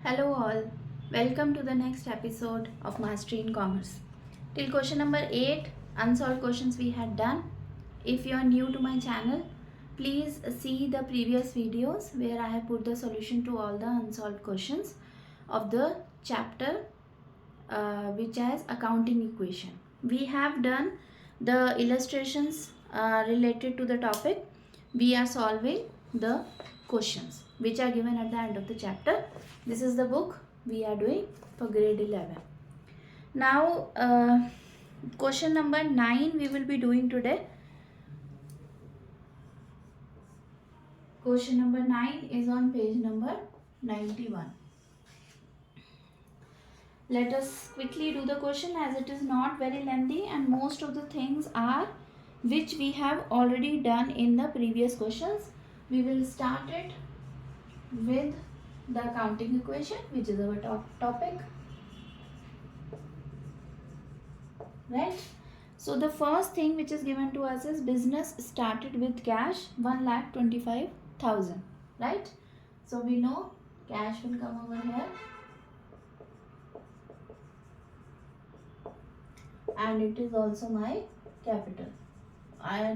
Hello all, welcome to the next episode of Mastery in Commerce. Till question number 8, unsolved questions we had done. If you are new to my channel, please see the previous videos where I have put the solution to all the unsolved questions of the chapter which has accounting equation. We have done the illustrations related to the topic. We are solving the questions which are given at the end of the chapter. This is the book we are doing for grade 11. Now question number 9 we will be doing today. Question number 9 is on page number 91. Let us quickly do the question as it is not very lengthy and most of the things are which we have already done in the previous questions. We will start it with the accounting equation, which is our topic, right? So the first thing which is given to us is business started with cash 1,25,000, right? So we know cash will come over here and it is also my capital.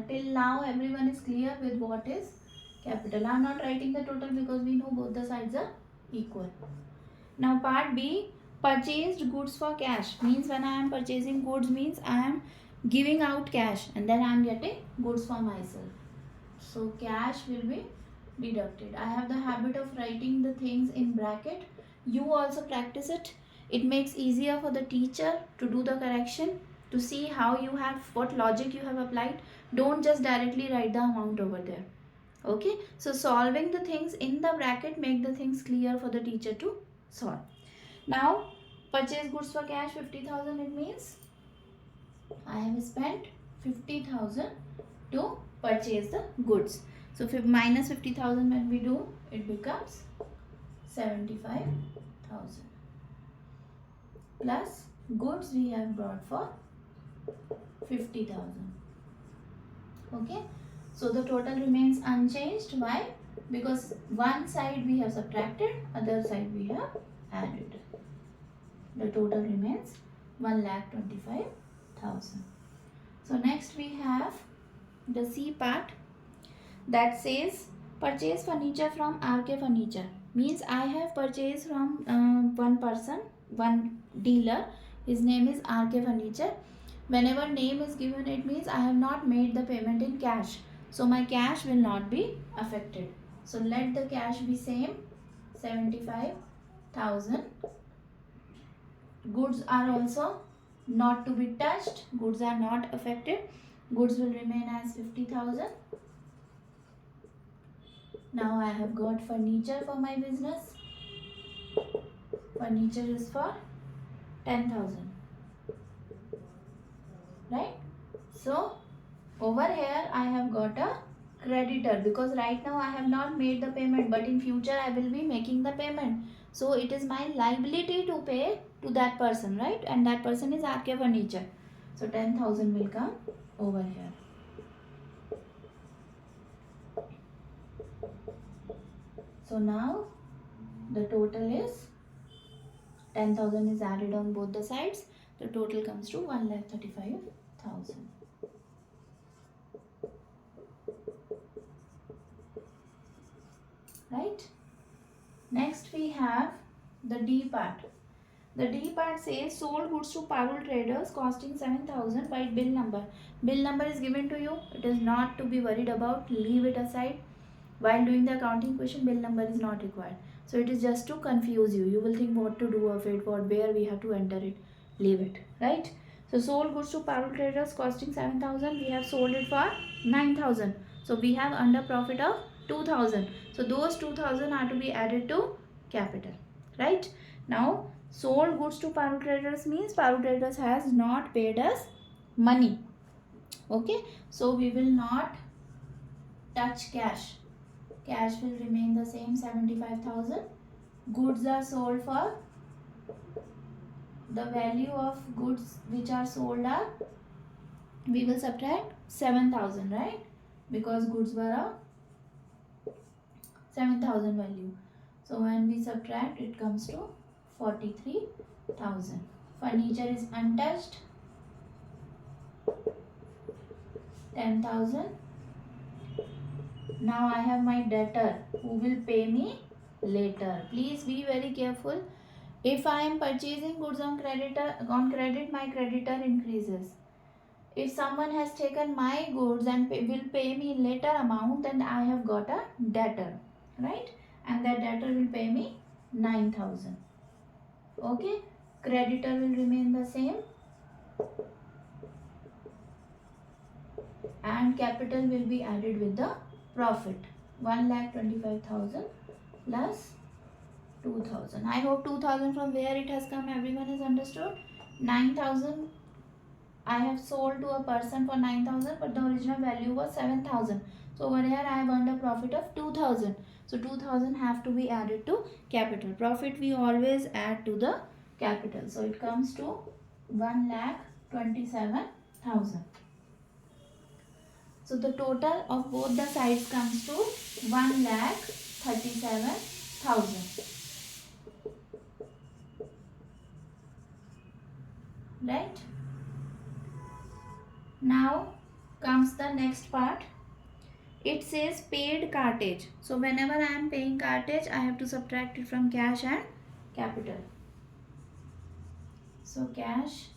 Till now everyone is clear with what is capital. I am not writing the total because we know both the sides are equal. Now part B, purchased goods for cash means when I am purchasing goods means I am giving out cash and then I am getting goods for myself. So cash will be deducted. I have the habit of writing the things in bracket. You also practice it. It makes easier for the teacher to do the correction, to see how you have, what logic you have applied. Don't just directly write the amount over there. Okay, so solving the things in the bracket make the things clear for the teacher to solve. Now purchase goods for cash 50,000, it means I have spent 50,000 to purchase the goods. So minus 50,000 when we do, it becomes 75,000 plus goods we have brought for 50,000. Okay, so the total remains unchanged. Why? Because one side we have subtracted, other side we have added. The total remains 1,25,000. So next we have the C part that says purchase furniture from RK Furniture. Means I have purchased from one person, one dealer. His name is RK Furniture. Whenever name is given, it means I have not made the payment in cash. So my cash will not be affected. So let the cash be same, 75,000. Goods are also not to be touched. Goods are not affected. Goods will remain as 50,000. Now I have got furniture for my business. Furniture is for 10,000. Right? So over here I have got a creditor because right now I have not made the payment, but in future I will be making the payment. So it is my liability to pay to that person, right? And that person is RK Furniture. So 10,000 will come over here. So now the total is 10,000 is added on both the sides. The total comes to 1,35,000. Right? Next we have the D part. The D part says sold goods to Parul Traders costing 7,000 by bill number. Bill number is given to you. It is not to be worried about. Leave it aside. While doing the accounting question, bill number is not required. So it is just to confuse you. You will think what to do of it, where we have to enter it. Leave it, right? So sold goods to Parul Traders costing 7,000. We have sold it for 9,000. So we have earned a profit of 2,000. So those 2,000 are to be added to capital, right? Now sold goods to Parul Traders means Parul Traders has not paid us money. Okay, so we will not touch cash. Cash will remain the same, 75,000. Goods are sold for, the value of goods which are sold are, we will subtract 7,000, right? Because goods were a 7,000 value. So when we subtract, it comes to 43,000. Furniture is untouched, 10,000. Now I have my debtor who will pay me later. Please be very careful. If I am purchasing goods on credit, my creditor increases. If someone has taken my goods and will pay me later amount, then I have got a debtor, right? And that debtor will pay me 9,000. Okay, creditor will remain the same and capital will be added with the profit. 1,25,000 plus 2,000. I hope 2,000 from where it has come, everyone has understood. 9,000 I have sold to a person for 9,000, but the original value was 7,000. So over here I have earned a profit of 2,000. So 2,000 have to be added to capital. Profit we always add to the capital. So it comes to 1,27,000. So the total of both the sides comes to 1,37,000. Right? Now comes the next part. It says paid cartage. So whenever I am paying cartage, I have to subtract it from cash and capital. So cash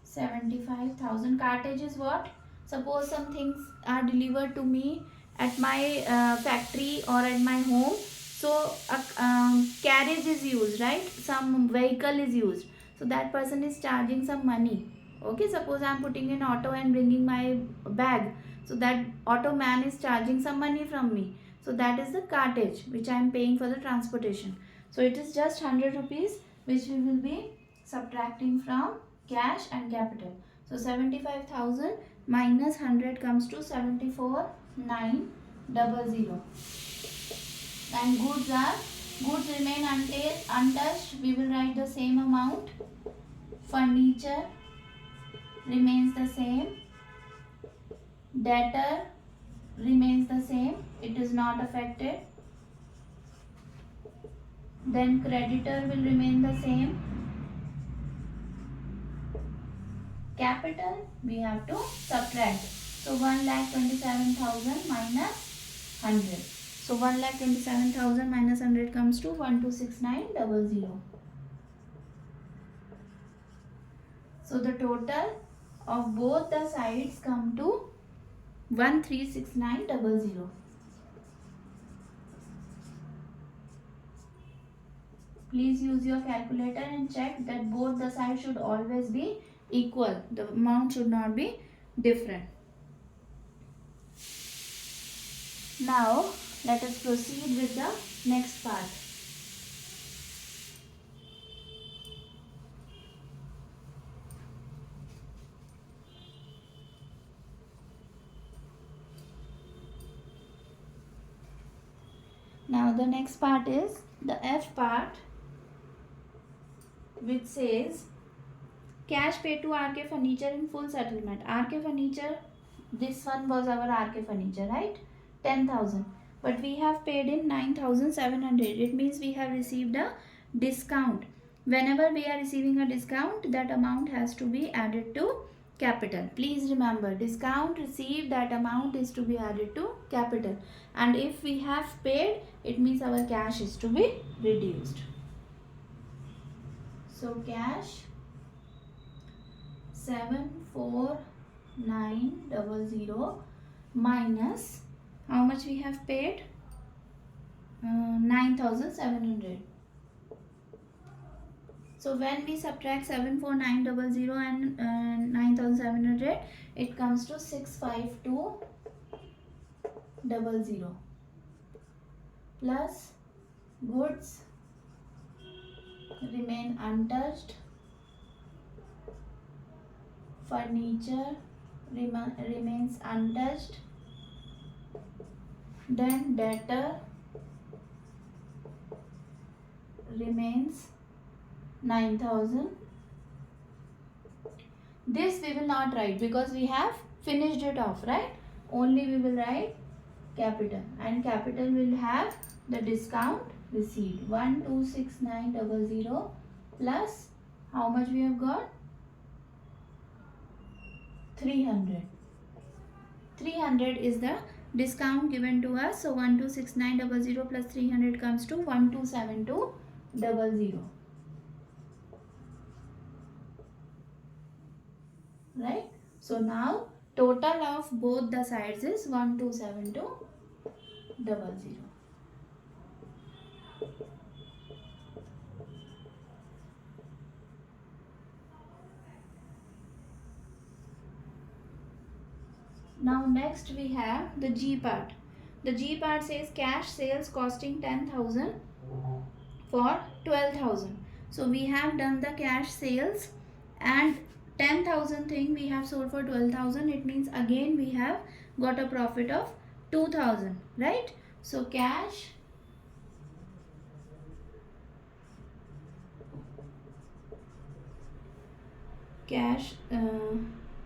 75,000. Cartage is what? Suppose some things are delivered to me at my factory or at my home. So a carriage is used, right? Some vehicle is used. So that person is charging some money. Okay, suppose I am putting in auto and bringing my bag. So that auto man is charging some money from me. So that is the cartage which I am paying for the transportation. So it is just 100 rupees which we will be subtracting from cash and capital. So 75,000 minus 100 comes to 74,900. And goods remain untouched. We will write the same amount. Furniture remains the same. Debtor remains the same. It is not affected. Then creditor will remain the same. Capital we have to subtract. So 1,27,000 minus 100. So 1,27,000 minus 100 comes to 126900. So the total of both the sides come to 136900. Please use your calculator and check that both the sides should always be equal. The amount should not be different. Now let us proceed with the next part. Now the next part is the F part, which says cash paid to RK Furniture in full settlement. RK Furniture, this one was our RK Furniture, right? 10,000. But we have paid in 9,700. It means we have received a discount. Whenever we are receiving a discount, that amount has to be added to capital. Please remember, discount received, that amount is to be added to capital. And if we have paid, it means our cash is to be reduced. So cash 74,900 minus how much we have paid? 9,700. So when we subtract 74,900 and 9,700, it comes to 65,200 plus goods remain untouched, furniture remains untouched, then debtor remains 9,000. This we will not write because we have finished it off, right? Only we will write capital, and capital will have the discount received. 126900 plus how much we have got? 300. 300 is the discount given to us. So 126900 plus 300 comes to 127200. Right? So now total of both the sides is 127200. Now next we have the G part. The G part says cash sales costing 10,000 for 12,000. So we have done the cash sales and 10,000 thing we have sold for 12,000. It means again we have got a profit of 2,000, right? So cash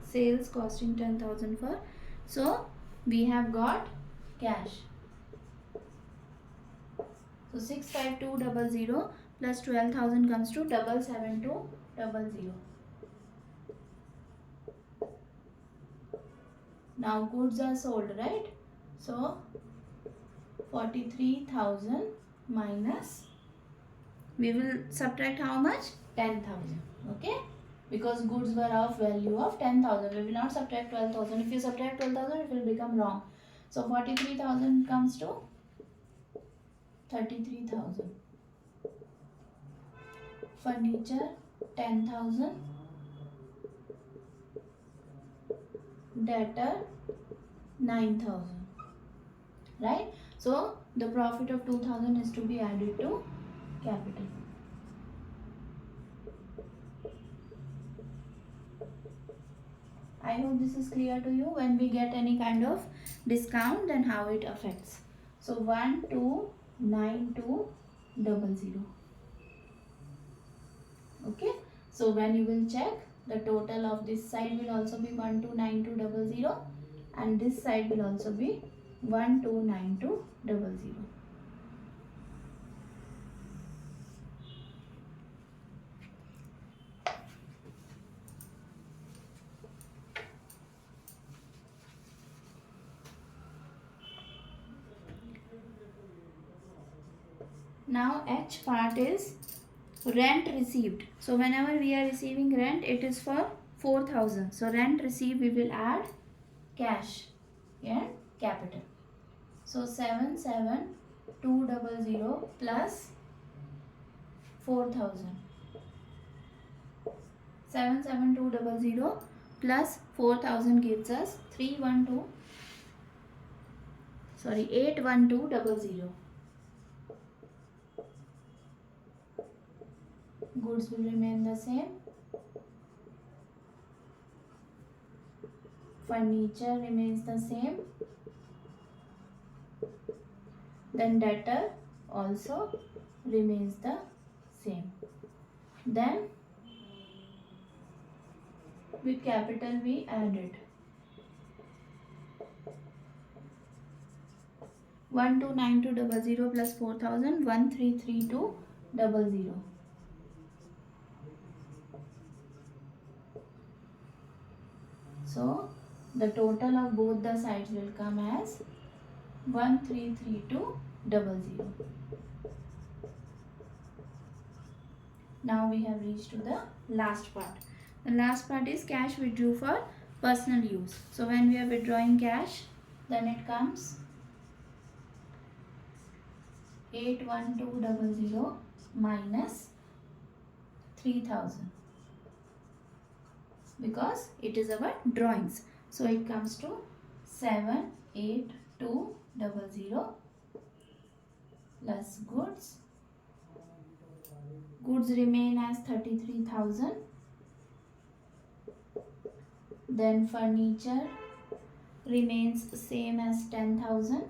sales costing 10,000 for, so we have got cash. So 65200 plus 12,000 comes to 77200. Now goods are sold, right? So 43,000 minus, we will subtract how much? 10,000. Okay? Because goods were of value of 10,000. We will not subtract 12,000. If you subtract 12,000, it will become wrong. So 43,000 comes to 33,000. Furniture 10,000. Debtor 9,000. Right? So the profit of 2,000 is to be added to capital. I hope this is clear to you. When we get any kind of discount, then how it affects. So 129200. Okay. So when you will check, the total of this side will also be 129200 and this side will also be 129200. Now H part is rent received. So whenever we are receiving rent, it is for 4,000. So rent received, we will add cash and capital. So 77200 plus 4,000. 77200 plus 4,000 gives us 81200. Goods will remain the same. Furniture remains the same. Then debtor also remains the same. Then with capital we added 129200 plus 4,000, 133200. So the total of both the sides will come as 133200. Now we have reached to the last part. The last part is cash withdrew for personal use. So when we are withdrawing cash, then it comes 81200 minus 3,000. Because it is our drawings. So it comes to 78200 plus goods. Goods remain as 33,000. Then furniture remains same as 10,000.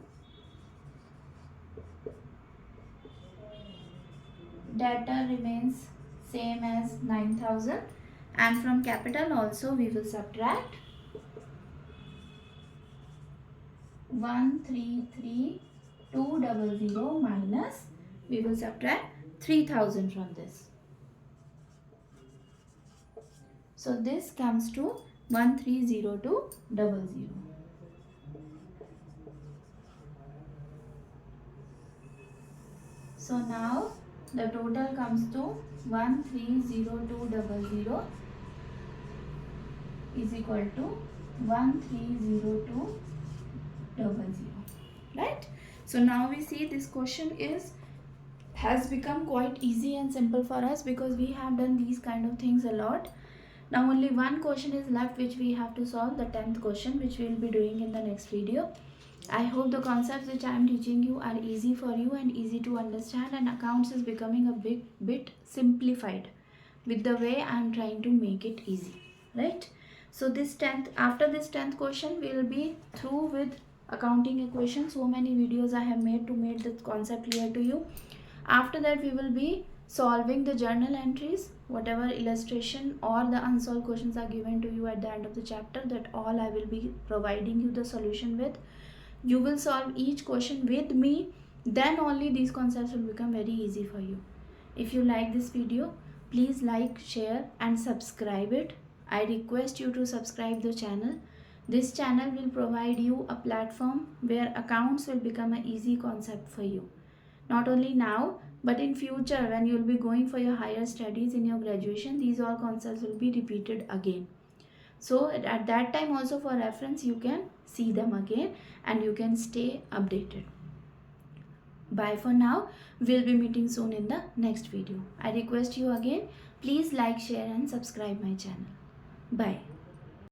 Debtor remains same as 9,000. And from capital also we will subtract 133200 minus we will subtract 3000 from this. So this comes to 130200. So now the total comes to 130200 is equal to 130200. Right? So now we see this question has become quite easy and simple for us because we have done these kind of things a lot. Now only one question is left which we have to solve, the 10th question, which we will be doing in the next video. I hope the concepts which I am teaching you are easy for you and easy to understand, and accounts is becoming a bit simplified with the way I am trying to make it easy, right? So after this 10th question we will be through with accounting equations. So many videos I have made to make the concept clear to you. After that we will be solving the journal entries, whatever illustration or the unsolved questions are given to you at the end of the chapter, that all I will be providing you the solution with. You will solve each question with me, then only these concepts will become very easy for you. If you like this video, please like, share and subscribe it. I request you to subscribe the channel. This channel will provide you a platform where accounts will become an easy concept for you. Not only now, but in future when you will be going for your higher studies in your graduation, these all concepts will be repeated again. So at that time also, for reference, you can see them again and you can stay updated. Bye for now. We'll be meeting soon in the next video. I request you again, please like, share and subscribe my channel. Bye.